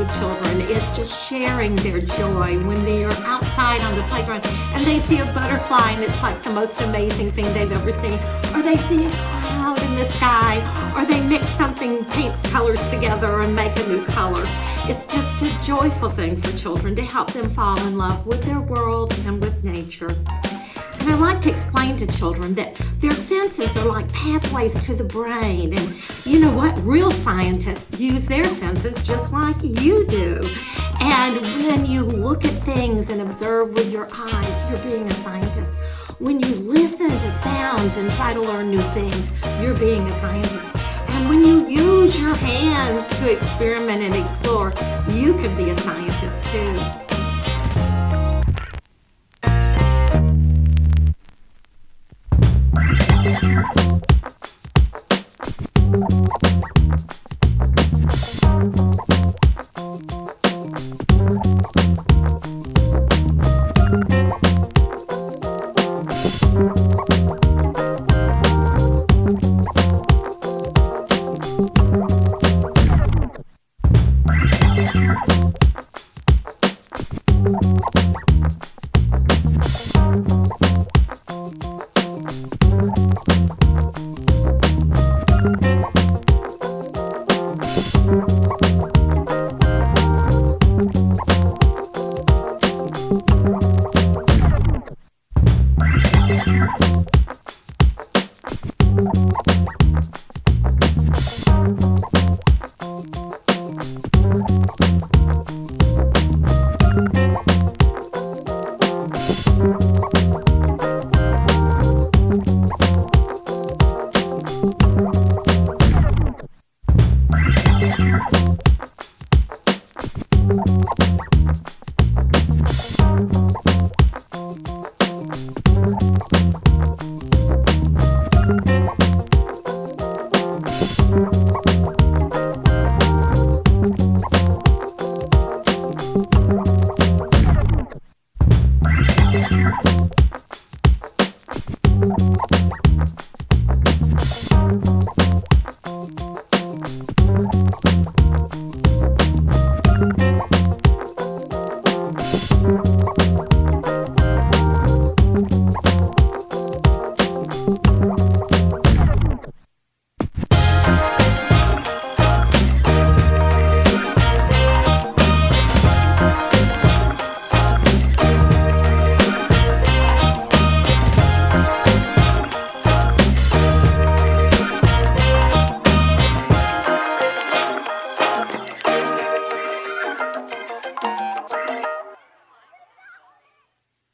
with children is just sharing their joy when they are outside on the playground and they see a butterfly and it's like the most amazing thing they've ever seen, or they see a cloud in the sky, or they mix something, paints colors together and make a new color. It's just a joyful thing for children to help them fall in love with their world and with nature. And I like to explain to children that their senses are like pathways to the brain. And you know what? Real scientists use their senses just like you do. And when you look at things and observe with your eyes, you're being a scientist. When you listen to sounds and try to learn new things, you're being a scientist. And when you use your hands to experiment and explore, you can be a scientist too.